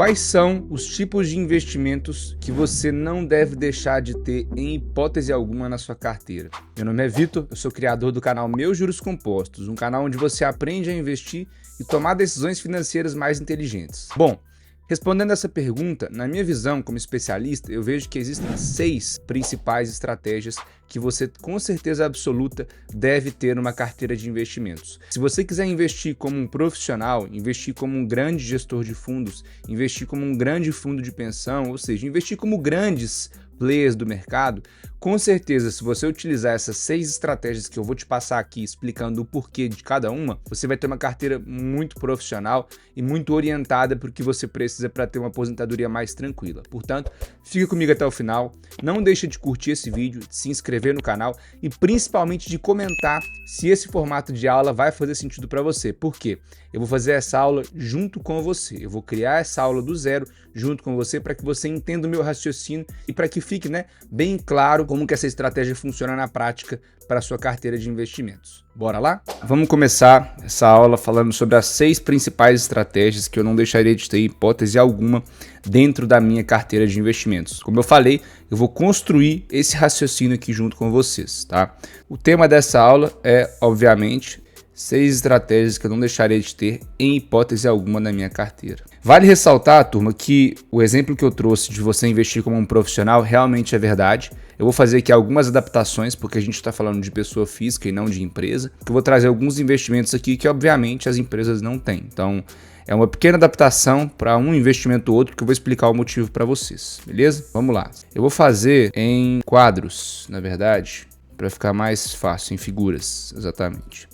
Quais são os tipos de investimentos que você não deve deixar de ter em hipótese alguma na sua carteira? Meu nome é Vitor, eu sou criador do canal Meus Juros Compostos, um canal onde você aprende a investir e tomar decisões financeiras mais inteligentes. Bom, respondendo essa pergunta, na minha visão como especialista, eu vejo que existem 6 principais estratégias que você com certeza absoluta deve ter numa carteira de investimentos. Se você quiser investir como um profissional, investir como um grande gestor de fundos, investir como um grande fundo de pensão, ou seja, investir como grandes players do mercado, com certeza, se você utilizar essas 6 estratégias que eu vou te passar aqui explicando o porquê de cada uma, você vai ter uma carteira muito profissional e muito orientada para o que você precisa para ter uma aposentadoria mais tranquila. Portanto, fica comigo até o final, não deixa de curtir esse vídeo, de se inscrever no canal e principalmente de comentar se esse formato de aula vai fazer sentido para você. Por quê? Eu vou fazer essa aula junto com você, eu vou criar essa aula do zero junto com você para que você entenda o meu raciocínio e para que fique, bem claro como que essa estratégia funciona na prática para a sua carteira de investimentos. Bora lá? Vamos começar essa aula falando sobre as 6 principais estratégias que eu não deixaria de ter em hipótese alguma dentro da minha carteira de investimentos. Como eu falei, eu vou construir esse raciocínio aqui junto com vocês, tá? O tema dessa aula é, obviamente, 6 estratégias que eu não deixaria de ter em hipótese alguma na minha carteira. Vale ressaltar, turma, que o exemplo que eu trouxe de você investir como um profissional realmente é verdade. Eu vou fazer aqui algumas adaptações, porque a gente está falando de pessoa física e não de empresa. Eu vou trazer alguns investimentos aqui que, obviamente, as empresas não têm. Então, é uma pequena adaptação para um investimento ou outro que eu vou explicar o motivo para vocês, beleza? Vamos lá. Eu vou fazer em quadros, na verdade, para ficar mais fácil, em figuras, exatamente.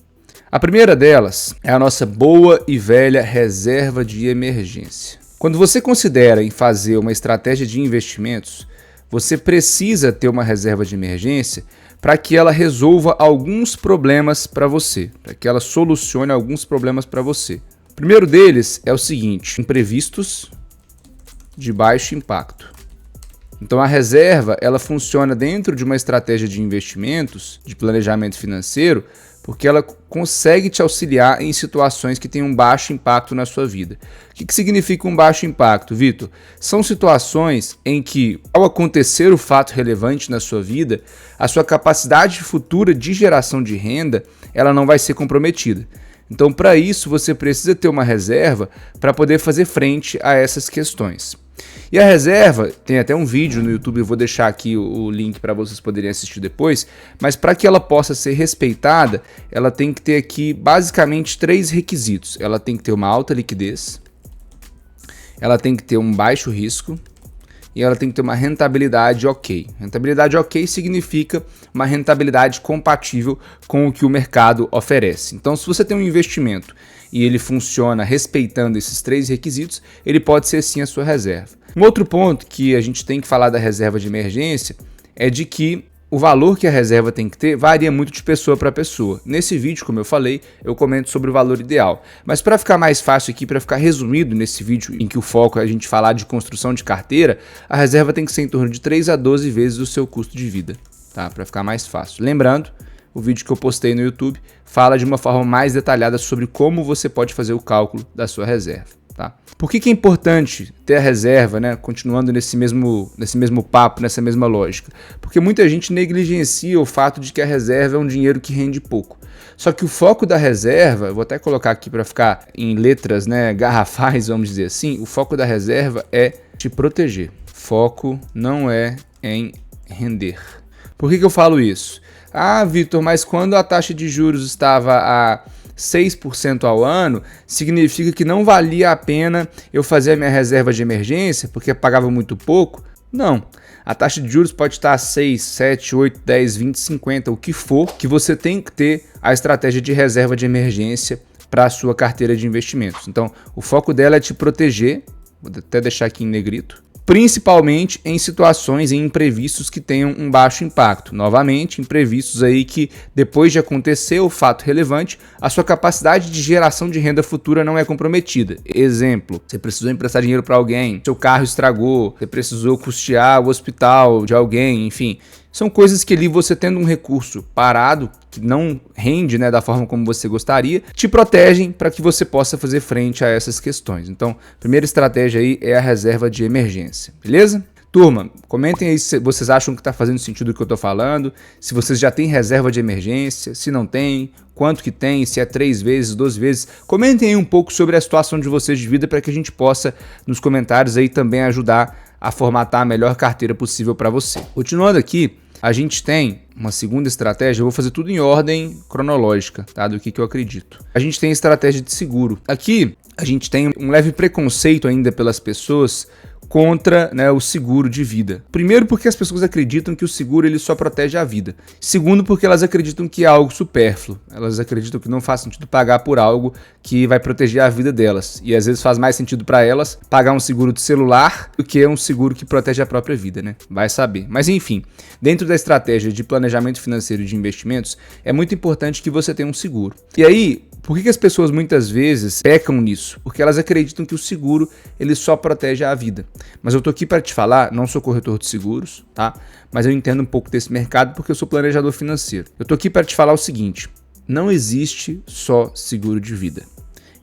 A primeira delas é a nossa boa e velha reserva de emergência. Quando você considera em fazer uma estratégia de investimentos, você precisa ter uma reserva de emergência para que ela resolva alguns problemas para você, para que ela solucione alguns problemas para você. O primeiro deles é o seguinte: imprevistos de baixo impacto. Então a reserva ela funciona dentro de uma estratégia de investimentos, de planejamento financeiro, porque ela consegue te auxiliar em situações que têm um baixo impacto na sua vida. O que significa um baixo impacto, Vitor? São situações em que, ao acontecer o fato relevante na sua vida, a sua capacidade futura de geração de renda ela não vai ser comprometida. Então, para isso, você precisa ter uma reserva para poder fazer frente a essas questões. E a reserva, tem até um vídeo no YouTube, eu vou deixar aqui o link para vocês poderem assistir depois, mas para que ela possa ser respeitada, ela tem que ter aqui basicamente 3 requisitos. Ela tem que ter uma alta liquidez, ela tem que ter um baixo risco e ela tem que ter uma rentabilidade ok. Rentabilidade ok significa uma rentabilidade compatível com o que o mercado oferece. Então, se você tem um investimento e ele funciona respeitando esses 3 requisitos, ele pode ser sim a sua reserva. Um outro ponto que a gente tem que falar da reserva de emergência é de que o valor que a reserva tem que ter varia muito de pessoa para pessoa. Nesse vídeo, como eu falei, eu comento sobre o valor ideal. Mas para ficar mais fácil aqui, para ficar resumido nesse vídeo em que o foco é a gente falar de construção de carteira, a reserva tem que ser em torno de 3 a 12 vezes o seu custo de vida, tá? Para ficar mais fácil. Lembrando, o vídeo que eu postei no YouTube fala de uma forma mais detalhada sobre como você pode fazer o cálculo da sua reserva. Tá? Por que é importante ter a reserva, continuando nesse mesmo papo, nessa mesma lógica? Porque muita gente negligencia o fato de que a reserva é um dinheiro que rende pouco. Só que o foco da reserva, vou até colocar aqui para ficar em letras garrafais, vamos dizer assim, o foco da reserva é te proteger. Foco não é em render. Por que eu falo isso? Ah, Vitor, mas quando a taxa de juros estava a 6% ao ano, significa que não valia a pena eu fazer a minha reserva de emergência porque pagava muito pouco? Não. A taxa de juros pode estar a 6, 7, 8, 10, 20, 50, o que for, que você tem que ter a estratégia de reserva de emergência para a sua carteira de investimentos. Então, o foco dela é te proteger, vou até deixar aqui em negrito, principalmente em situações, em imprevistos que tenham um baixo impacto. Novamente, imprevistos aí que depois de acontecer o fato relevante, a sua capacidade de geração de renda futura não é comprometida. Exemplo, você precisou emprestar dinheiro para alguém, seu carro estragou, você precisou custear o hospital de alguém, enfim. São coisas que ali você tendo um recurso parado, que não rende, né, da forma como você gostaria, te protegem para que você possa fazer frente a essas questões. Então, a primeira estratégia aí é a reserva de emergência, beleza? Turma, comentem aí se vocês acham que está fazendo sentido o que eu estou falando, se vocês já têm reserva de emergência, se não tem, quanto que tem, se é 3 vezes, 12 vezes. Comentem aí um pouco sobre a situação de vocês de vida para que a gente possa, nos comentários aí também ajudar a formatar a melhor carteira possível para você. Continuando aqui, a gente tem uma segunda estratégia, eu vou fazer tudo em ordem cronológica, tá? Do que eu acredito. A gente tem a estratégia de seguro. Aqui, a gente tem um leve preconceito ainda pelas pessoas contra, né, o seguro de vida. Primeiro, porque as pessoas acreditam que o seguro ele só protege a vida. Segundo, porque elas acreditam que é algo supérfluo. Elas acreditam que não faz sentido pagar por algo que vai proteger a vida delas. E às vezes faz mais sentido para elas pagar um seguro de celular do que um seguro que protege a própria vida, né? Vai saber. Mas enfim, dentro da estratégia de planejamento financeiro e de investimentos, é muito importante que você tenha um seguro. E aí, por que as pessoas muitas vezes pecam nisso? Porque elas acreditam que o seguro ele só protege a vida. Mas eu tô aqui para te falar, não sou corretor de seguros, tá? Mas eu entendo um pouco desse mercado porque eu sou planejador financeiro. Eu tô aqui para te falar o seguinte: não existe só seguro de vida.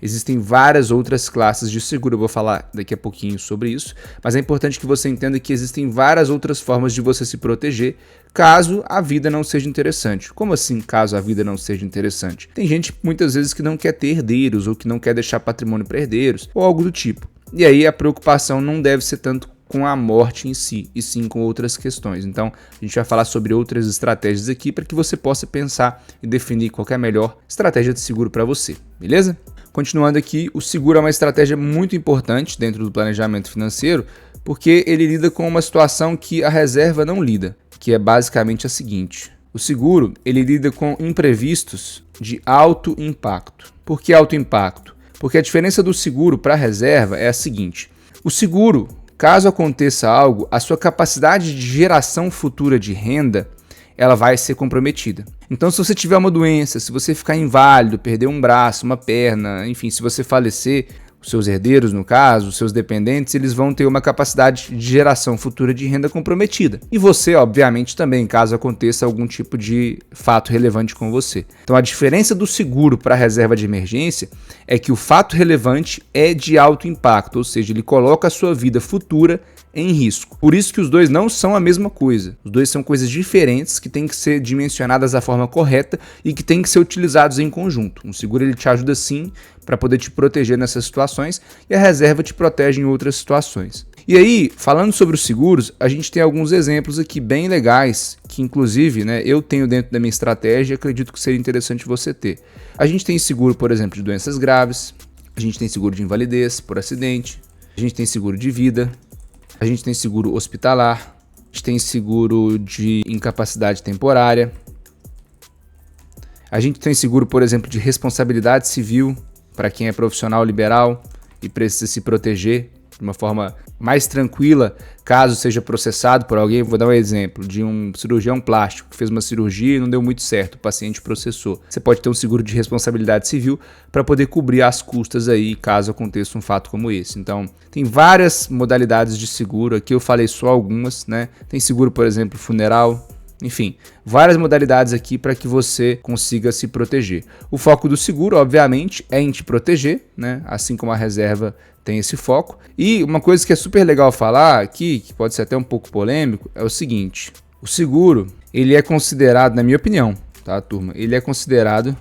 Existem várias outras classes de seguro, eu vou falar daqui a pouquinho sobre isso, mas é importante que você entenda que existem várias outras formas de você se proteger caso a vida não seja interessante. Como assim, caso a vida não seja interessante? Tem gente muitas vezes que não quer ter herdeiros ou que não quer deixar patrimônio para herdeiros ou algo do tipo. E aí a preocupação não deve ser tanto com a morte em si, e sim com outras questões. Então, a gente vai falar sobre outras estratégias aqui para que você possa pensar e definir qual é a melhor estratégia de seguro para você, beleza? Continuando aqui, o seguro é uma estratégia muito importante dentro do planejamento financeiro, porque ele lida com uma situação que a reserva não lida, que é basicamente a seguinte: o seguro ele lida com imprevistos de alto impacto. Por que alto impacto? Porque a diferença do seguro para a reserva é a seguinte: o seguro, caso aconteça algo, a sua capacidade de geração futura de renda ela vai ser comprometida. Então, se você tiver uma doença, se você ficar inválido, perder um braço, uma perna, enfim, se você falecer, os seus herdeiros, no caso, os seus dependentes, eles vão ter uma capacidade de geração futura de renda comprometida. E você, obviamente, também, caso aconteça algum tipo de fato relevante com você. Então, a diferença do seguro para a reserva de emergência é que o fato relevante é de alto impacto, ou seja, ele coloca a sua vida futura em risco. Por isso que os dois não são a mesma coisa. Os dois são coisas diferentes que têm que ser dimensionadas da forma correta e que têm que ser utilizados em conjunto. Um seguro ele te ajuda sim para poder te proteger nessas situações e a reserva te protege em outras situações. E aí, falando sobre os seguros, a gente tem alguns exemplos aqui bem legais que inclusive, né, eu tenho dentro da minha estratégia e acredito que seria interessante você ter. A gente tem seguro, por exemplo, de doenças graves, a gente tem seguro de invalidez por acidente, a gente tem seguro de vida, a gente tem seguro hospitalar, a gente tem seguro de incapacidade temporária, a gente tem seguro, por exemplo, de responsabilidade civil para quem é profissional liberal e precisa se proteger de uma forma mais tranquila caso seja processado por alguém. Vou dar um exemplo de um cirurgião plástico que fez uma cirurgia e não deu muito certo, o paciente processou. Você pode ter um seguro de responsabilidade civil para poder cobrir as custas aí caso aconteça um fato como esse. Então, tem várias modalidades de seguro, aqui eu falei só algumas, né? Tem seguro, por exemplo, funeral, enfim, várias modalidades aqui para que você consiga se proteger. O foco do seguro, obviamente, é em te proteger, né? Assim como a reserva tem esse foco. E uma coisa que é super legal falar aqui, que pode ser até um pouco polêmico, é o seguinte: o seguro, ele é considerado, na minha opinião, tá, turma? Ele é considerado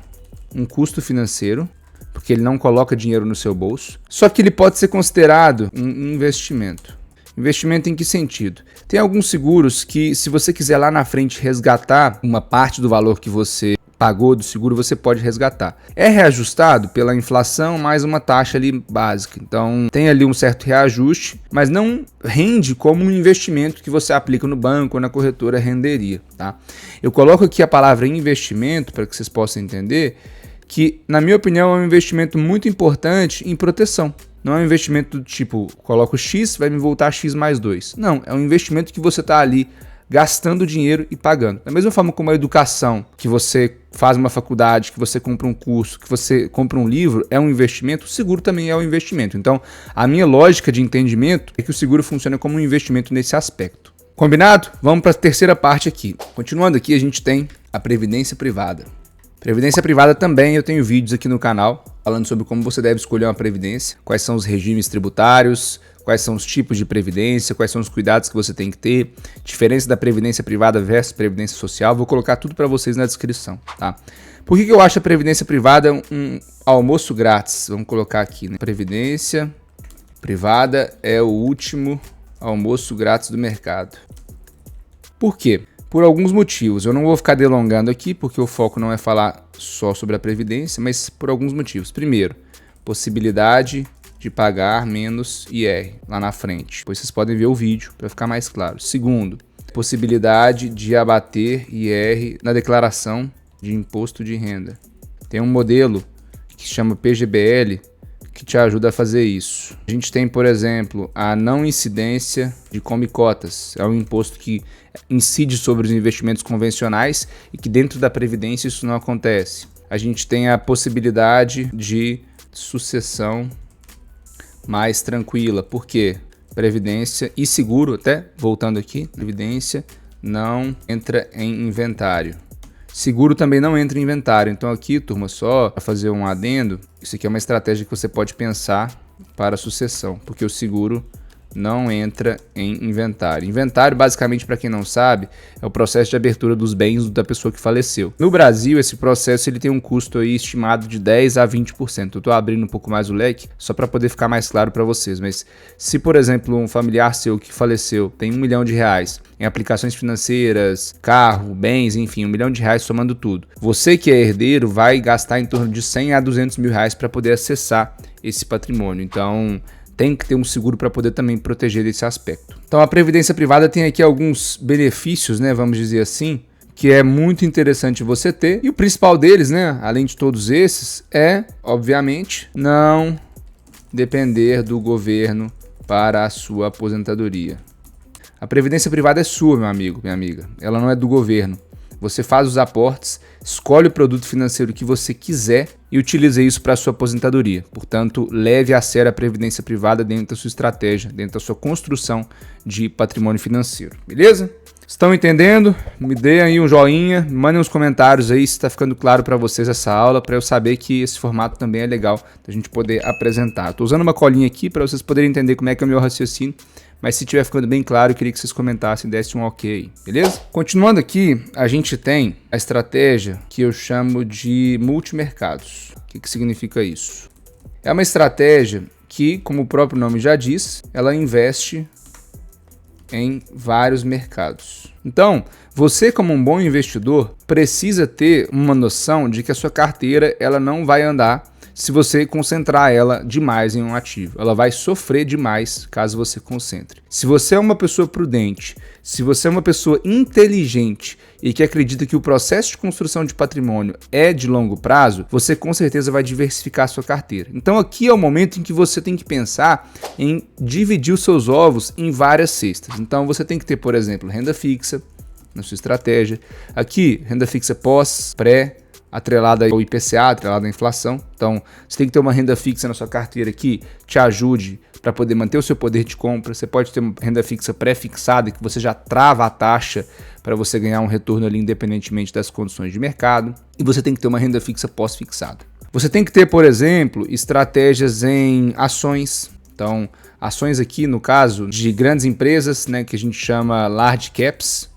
um custo financeiro, porque ele não coloca dinheiro no seu bolso. Só que ele pode ser considerado um investimento. Investimento em que sentido? Tem alguns seguros que, se você quiser lá na frente resgatar uma parte do valor que você pagou do seguro, você pode resgatar. É reajustado pela inflação mais uma taxa ali básica. Então, tem ali um certo reajuste, mas não rende como um investimento que você aplica no banco ou na corretora renderia, tá? Eu coloco aqui a palavra investimento para que vocês possam entender que, na minha opinião, é um investimento muito importante em proteção. Não é um investimento do tipo, coloco X, vai me voltar X mais 2. Não, é um investimento que você está ali gastando dinheiro e pagando. Da mesma forma como a educação, que você faz uma faculdade, que você compra um curso, que você compra um livro, é um investimento, o seguro também é um investimento. Então, a minha lógica de entendimento é que o seguro funciona como um investimento nesse aspecto. Combinado? Vamos para a terceira parte aqui. Continuando aqui, a gente tem a previdência privada. Previdência privada também, eu tenho vídeos aqui no canal falando sobre como você deve escolher uma previdência, quais são os regimes tributários, quais são os tipos de previdência, quais são os cuidados que você tem que ter, diferença da previdência privada versus previdência social. Vou colocar tudo para vocês na descrição, tá? Por que eu acho a previdência privada um almoço grátis? Vamos colocar aqui, né? Previdência privada é o último almoço grátis do mercado. Por quê? Por alguns motivos. Eu não vou ficar delongando aqui, porque o foco não é falar só sobre a previdência, mas por alguns motivos. Primeiro, possibilidade de pagar menos IR lá na frente. Depois vocês podem ver o vídeo para ficar mais claro. Segundo, possibilidade de abater IR na declaração de imposto de renda. Tem um modelo que se chama PGBL que te ajuda a fazer isso. A gente tem, por exemplo, a não incidência de come-cotas. É um imposto que incide sobre os investimentos convencionais e que dentro da Previdência isso não acontece. A gente tem a possibilidade de sucessão mais tranquila. Por quê? Previdência e seguro, até voltando aqui, Previdência não entra em inventário. Seguro também não entra em inventário. Então aqui, turma, só para fazer um adendo, isso aqui é uma estratégia que você pode pensar para a sucessão, porque o seguro não entra em inventário. Inventário, basicamente, para quem não sabe, é o processo de abertura dos bens da pessoa que faleceu. No Brasil, esse processo ele tem um custo aí estimado de 10 a 20%. Eu estou abrindo um pouco mais o leque, só para poder ficar mais claro para vocês. Mas se, por exemplo, um familiar seu que faleceu tem R$1 milhão em aplicações financeiras, carro, bens, enfim, R$1 milhão somando tudo. Você que é herdeiro vai gastar em torno de 100 a 200 mil reais para poder acessar esse patrimônio. Então, tem que ter um seguro para poder também proteger desse aspecto. Então a previdência privada tem aqui alguns benefícios, né, vamos dizer assim, que é muito interessante você ter. E o principal deles, né, além de todos esses, é, obviamente, não depender do governo para a sua aposentadoria. A previdência privada é sua, meu amigo, minha amiga. Ela não é do governo. Você faz os aportes, escolhe o produto financeiro que você quiser e utiliza isso para a sua aposentadoria. Portanto, leve a sério a previdência privada dentro da sua estratégia, dentro da sua construção de patrimônio financeiro. Beleza? Estão entendendo? Me deem aí um joinha, mandem uns comentários aí se está ficando claro para vocês essa aula, para eu saber que esse formato também é legal da gente poder apresentar. Estou usando uma colinha aqui para vocês poderem entender como é que é o meu raciocínio. Mas se estiver ficando bem claro, eu queria que vocês comentassem e dessem um ok, beleza? Continuando aqui, a gente tem a estratégia que eu chamo de multimercados. O que significa isso? É uma estratégia que, como o próprio nome já diz, ela investe em vários mercados. Então, você como um bom investidor precisa ter uma noção de que a sua carteira ela não vai andar se você concentrar ela demais em um ativo. Ela vai sofrer demais caso você concentre. Se você é uma pessoa prudente, se você é uma pessoa inteligente e que acredita que o processo de construção de patrimônio é de longo prazo, você com certeza vai diversificar a sua carteira. Então aqui é o momento em que você tem que pensar em dividir os seus ovos em várias cestas. Então você tem que ter, por exemplo, renda fixa na sua estratégia. Aqui, renda fixa pós, pré, atrelada ao IPCA, atrelada à inflação. Então, você tem que ter uma renda fixa na sua carteira que te ajude para poder manter o seu poder de compra. Você pode ter uma renda fixa pré-fixada que você já trava a taxa para você ganhar um retorno ali independentemente das condições de mercado. E você tem que ter uma renda fixa pós-fixada. Você tem que ter, por exemplo, estratégias em ações. Então, ações aqui, no caso, de grandes empresas, né, que a gente chama large caps,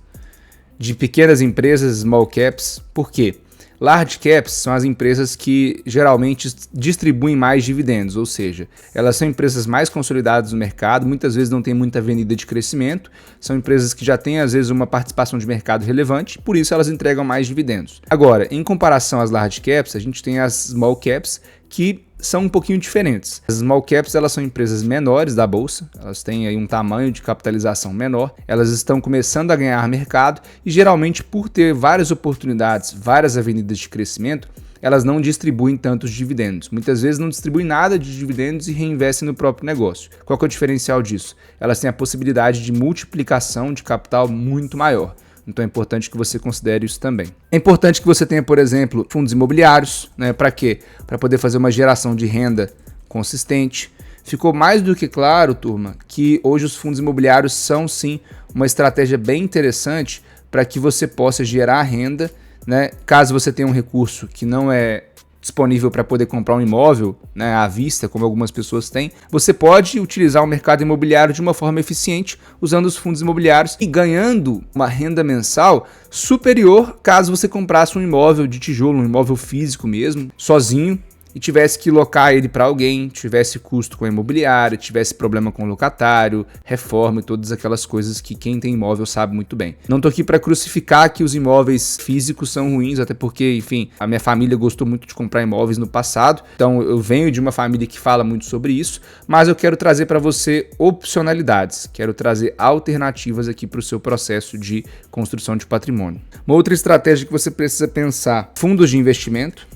de pequenas empresas, small caps. Por quê? Large caps são as empresas que geralmente distribuem mais dividendos, ou seja, elas são empresas mais consolidadas no mercado, muitas vezes não tem muita avenida de crescimento, são empresas que já têm às vezes uma participação de mercado relevante, por isso elas entregam mais dividendos. Agora, em comparação às large caps, a gente tem as small caps que são um pouquinho diferentes. As small caps elas são empresas menores da bolsa, elas têm aí um tamanho de capitalização menor, elas estão começando a ganhar mercado e geralmente por ter várias oportunidades, várias avenidas de crescimento, elas não distribuem tantos dividendos. Muitas vezes não distribuem nada de dividendos e reinvestem no próprio negócio. Qual que é o diferencial disso? Elas têm a possibilidade de multiplicação de capital muito maior. Então é importante que você considere isso também. É importante que você tenha, por exemplo, fundos imobiliários, né? Para quê? Para poder fazer uma geração de renda consistente. Ficou mais do que claro, turma, que hoje os fundos imobiliários são sim uma estratégia bem interessante para que você possa gerar renda, né? Caso você tenha um recurso que não é disponível para poder comprar um imóvel, né, à vista, como algumas pessoas têm, você pode utilizar o mercado imobiliário de uma forma eficiente, usando os fundos imobiliários e ganhando uma renda mensal superior caso você comprasse um imóvel de tijolo, um imóvel físico mesmo, sozinho, e tivesse que locar ele para alguém, tivesse custo com a imobiliária, tivesse problema com o locatário, reforma e todas aquelas coisas que quem tem imóvel sabe muito bem. Não tô aqui para crucificar que os imóveis físicos são ruins, até porque, enfim, a minha família gostou muito de comprar imóveis no passado, então eu venho de uma família que fala muito sobre isso, mas eu quero trazer para você opcionalidades, quero trazer alternativas aqui para o seu processo de construção de patrimônio. Uma outra estratégia que você precisa pensar: fundos de investimento.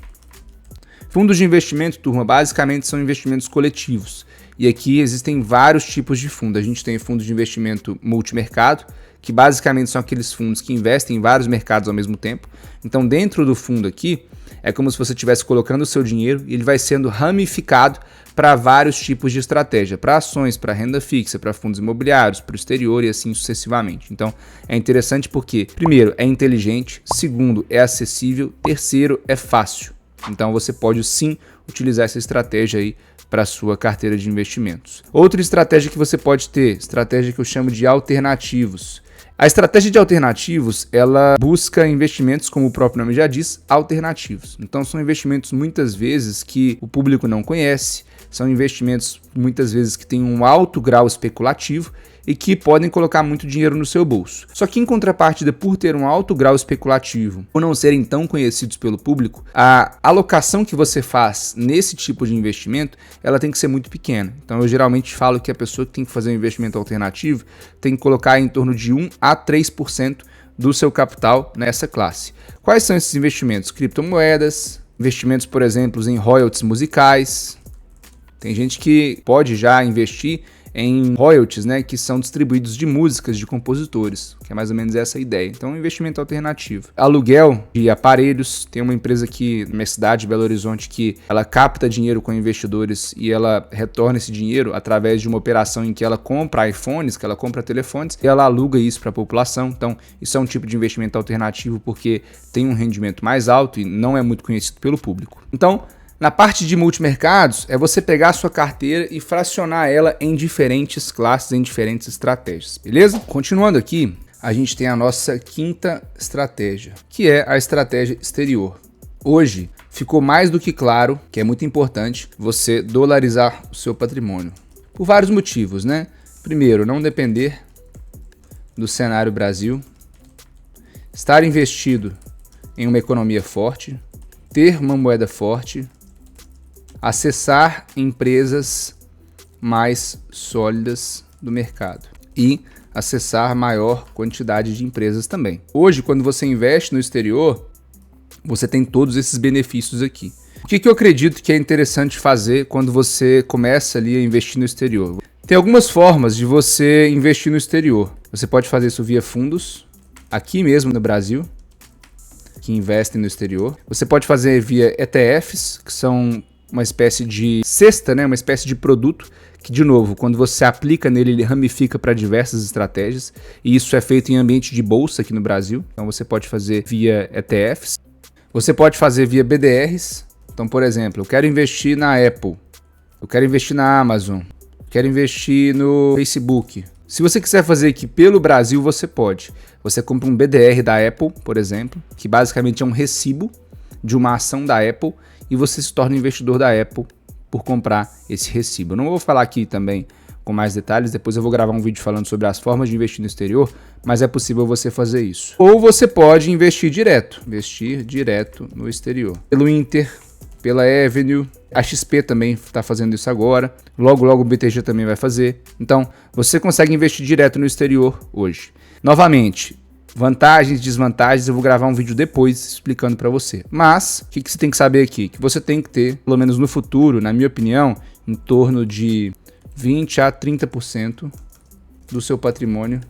Fundos de investimento, turma, basicamente são investimentos coletivos. E aqui existem vários tipos de fundo. A gente tem fundos de investimento multimercado, que basicamente são aqueles fundos que investem em vários mercados ao mesmo tempo. Então, dentro do fundo aqui, é como se você estivesse colocando o seu dinheiro e ele vai sendo ramificado para vários tipos de estratégia, para ações, para renda fixa, para fundos imobiliários, para o exterior e assim sucessivamente. Então, é interessante porque, primeiro, é inteligente, segundo, é acessível, terceiro, é fácil. Então você pode sim utilizar essa estratégia aí para a sua carteira de investimentos. Outra estratégia que você pode ter, estratégia que eu chamo de alternativos. A estratégia de alternativos, ela busca investimentos, como o próprio nome já diz, alternativos. Então são investimentos muitas vezes que o público não conhece, são investimentos muitas vezes que têm um alto grau especulativo e que podem colocar muito dinheiro no seu bolso. Só que em contrapartida, por ter um alto grau especulativo ou não serem tão conhecidos pelo público, a alocação que você faz nesse tipo de investimento, ela tem que ser muito pequena. Então eu geralmente falo que a pessoa que tem que fazer um investimento alternativo tem que colocar em torno de 1 a 3% do seu capital nessa classe. Quais são esses investimentos? Criptomoedas, investimentos, por exemplo, em royalties musicais. Tem gente que pode já investir em royalties, né, que são distribuídos de músicas de compositores, que é mais ou menos essa a ideia. Então, é um investimento alternativo. Aluguel de aparelhos. Tem uma empresa aqui na minha cidade, Belo Horizonte, que ela capta dinheiro com investidores e ela retorna esse dinheiro através de uma operação em que ela compra iPhones, que ela compra telefones, e ela aluga isso para a população. Então, isso é um tipo de investimento alternativo porque tem um rendimento mais alto e não é muito conhecido pelo público. Então, na parte de multimercados, é você pegar a sua carteira e fracionar ela em diferentes classes, em diferentes estratégias, beleza? Continuando aqui, a gente tem a nossa quinta estratégia, que é a estratégia exterior. Hoje, ficou mais do que claro que é muito importante você dolarizar o seu patrimônio. Por vários motivos, né? Primeiro, não depender do cenário Brasil, estar investido em uma economia forte, ter uma moeda forte, acessar empresas mais sólidas do mercado e acessar maior quantidade de empresas também. Hoje, quando você investe no exterior, você tem todos esses benefícios aqui. O que eu acredito que é interessante fazer quando você começa ali a investir no exterior? Tem algumas formas de você investir no exterior. Você pode fazer isso via fundos, aqui mesmo no Brasil, que investem no exterior. Você pode fazer via ETFs, que são uma espécie de cesta, né? Uma espécie de produto que, de novo, quando você aplica nele, ele ramifica para diversas estratégias, e isso é feito em ambiente de bolsa aqui no Brasil. Então você pode fazer via ETFs, você pode fazer via BDRs. Então, por exemplo, eu quero investir na Apple, eu quero investir na Amazon, eu quero investir no Facebook. Se você quiser fazer aqui pelo Brasil, você pode. Você compra um BDR da Apple, por exemplo, que basicamente é um recibo de uma ação da Apple, e você se torna investidor da Apple por comprar esse recibo. Eu não vou falar aqui também com mais detalhes, depois eu vou gravar um vídeo falando sobre as formas de investir no exterior, mas é possível você fazer isso. Ou você pode investir direto no exterior. Pelo Inter, pela Avenue, a XP também está fazendo isso agora, logo o BTG também vai fazer. Então, você consegue investir direto no exterior hoje. Novamente, vantagens e desvantagens, eu vou gravar um vídeo depois explicando para você. Mas, o que você tem que saber aqui? Que você tem que ter, pelo menos no futuro, na minha opinião, em torno de 20 a 30% do seu patrimônio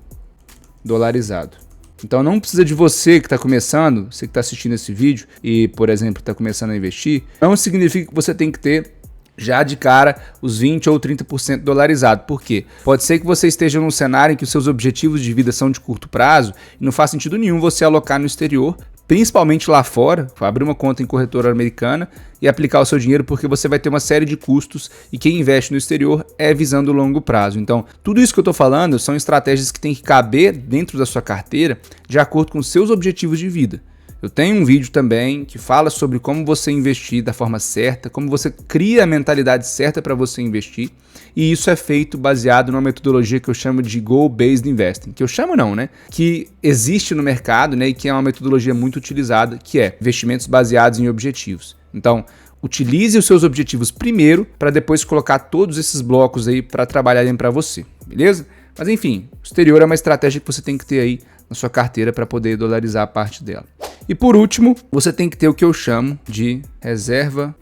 dolarizado. Então não precisa de você que está começando, você que está assistindo esse vídeo e, por exemplo, está começando a investir, não significa que você tem que ter já de cara os 20 ou 30% dolarizado. Por quê? Pode ser que você esteja num cenário em que os seus objetivos de vida são de curto prazo e não faz sentido nenhum você alocar no exterior, principalmente lá fora, abrir uma conta em corretora americana e aplicar o seu dinheiro, porque você vai ter uma série de custos e quem investe no exterior é visando o longo prazo. Então, tudo isso que eu estou falando são estratégias que têm que caber dentro da sua carteira de acordo com os seus objetivos de vida. Eu tenho um vídeo também que fala sobre como você investir da forma certa, como você cria a mentalidade certa para você investir, e isso é feito baseado numa metodologia que eu chamo de Goal-Based Investing, que eu chamo não, né? Que existe no mercado, né? E que é uma metodologia muito utilizada, que é investimentos baseados em objetivos. Então, utilize os seus objetivos primeiro para depois colocar todos esses blocos aí para trabalharem para você, beleza? Mas enfim, o exterior é uma estratégia que você tem que ter aí na sua carteira para poder dolarizar a parte dela. E por último, você tem que ter o que eu chamo de reserva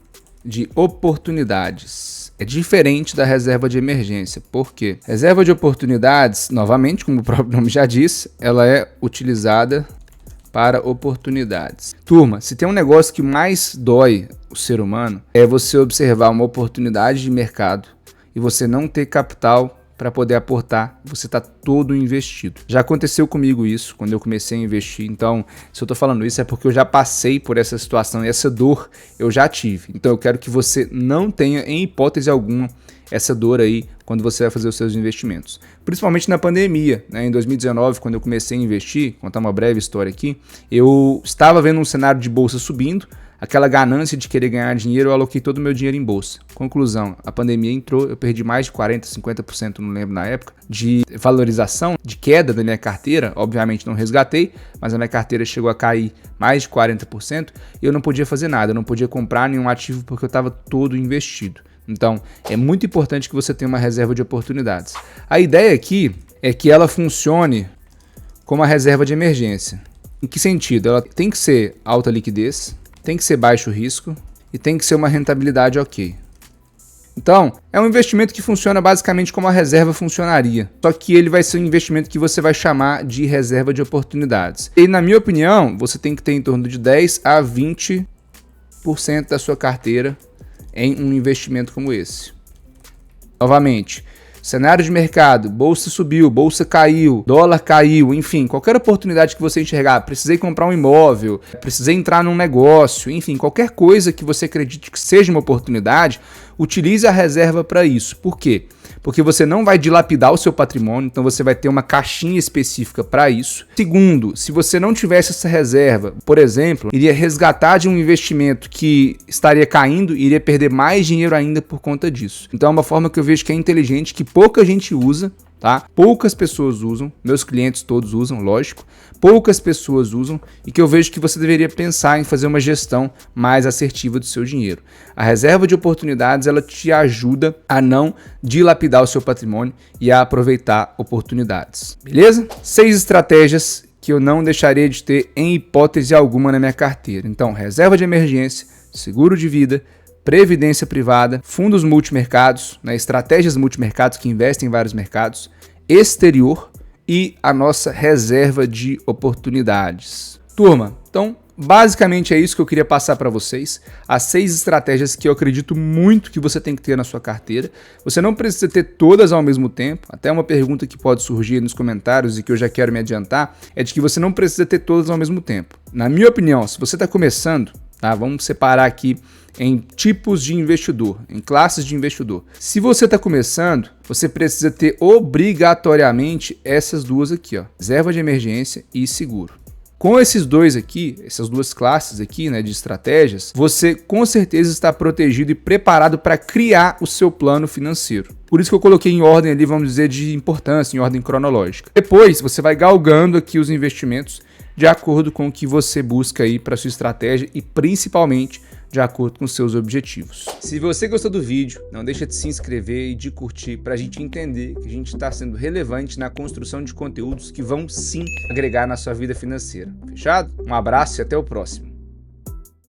de oportunidades. É diferente da reserva de emergência. Por quê? Reserva de oportunidades, novamente, como o próprio nome já diz, ela é utilizada para oportunidades. Turma, se tem um negócio que mais dói o ser humano, é você observar uma oportunidade de mercado e você não ter capital para poder aportar, você está todo investido. Já aconteceu comigo isso, quando eu comecei a investir, então, se eu estou falando isso é porque eu já passei por essa situação e essa dor eu já tive. Então eu quero que você não tenha, em hipótese alguma, essa dor aí quando você vai fazer os seus investimentos. Principalmente na pandemia, né? Em 2019, quando eu comecei a investir, vou contar uma breve história aqui, eu estava vendo um cenário de bolsa subindo, aquela ganância de querer ganhar dinheiro, eu aloquei todo o meu dinheiro em bolsa. Conclusão, a pandemia entrou, eu perdi mais de 40%, 50%, não lembro na época, de valorização, de queda da minha carteira. Obviamente não resgatei, mas a minha carteira chegou a cair mais de 40% e eu não podia fazer nada, eu não podia comprar nenhum ativo porque eu estava todo investido. Então, é muito importante que você tenha uma reserva de oportunidades. A ideia aqui é que ela funcione como uma reserva de emergência. Em que sentido? Ela tem que ser alta liquidez, tem que ser baixo risco e tem que ser uma rentabilidade ok. Então, é um investimento que funciona basicamente como a reserva funcionaria, só que ele vai ser um investimento que você vai chamar de reserva de oportunidades. E na minha opinião, você tem que ter em torno de 10 a 20% da sua carteira em um investimento como esse. Novamente, cenário de mercado, bolsa subiu, bolsa caiu, dólar caiu, enfim, qualquer oportunidade que você enxergar, precisei comprar um imóvel, precisei entrar num negócio, enfim, qualquer coisa que você acredite que seja uma oportunidade, utilize a reserva para isso. Por quê? Porque você não vai dilapidar o seu patrimônio, então você vai ter uma caixinha específica para isso. Segundo, se você não tivesse essa reserva, por exemplo, iria resgatar de um investimento que estaria caindo e iria perder mais dinheiro ainda por conta disso. Então é uma forma que eu vejo que é inteligente, que pouca gente usa, tá? Poucas pessoas usam, meus clientes todos usam, lógico, poucas pessoas usam e que eu vejo que você deveria pensar em fazer uma gestão mais assertiva do seu dinheiro. A reserva de oportunidades, ela te ajuda a não dilapidar o seu patrimônio e a aproveitar oportunidades, beleza? 6 estratégias que eu não deixaria de ter em hipótese alguma na minha carteira. Então, reserva de emergência, seguro de vida, previdência privada, fundos multimercados, né, estratégias multimercados que investem em vários mercados, exterior e a nossa reserva de oportunidades. Turma, então basicamente é isso que eu queria passar para vocês, as 6 estratégias que eu acredito muito que você tem que ter na sua carteira. Você não precisa ter todas ao mesmo tempo, até uma pergunta que pode surgir nos comentários e que eu já quero me adiantar, é de que você não precisa ter todas ao mesmo tempo. Na minha opinião, se você está começando, tá, vamos separar aqui em tipos de investidor, em classes de investidor. Se você está começando, você precisa ter obrigatoriamente essas duas aqui, ó, reserva de emergência e seguro. Com esses dois aqui, essas duas classes aqui, né, de estratégias, você com certeza está protegido e preparado para criar o seu plano financeiro. Por isso que eu coloquei em ordem ali, vamos dizer, de importância, em ordem cronológica. Depois, você vai galgando aqui os investimentos de acordo com o que você busca aí para sua estratégia e principalmente de acordo com seus objetivos. Se você gostou do vídeo, não deixa de se inscrever e de curtir para a gente entender que a gente está sendo relevante na construção de conteúdos que vão sim agregar na sua vida financeira. Fechado? Um abraço e até o próximo.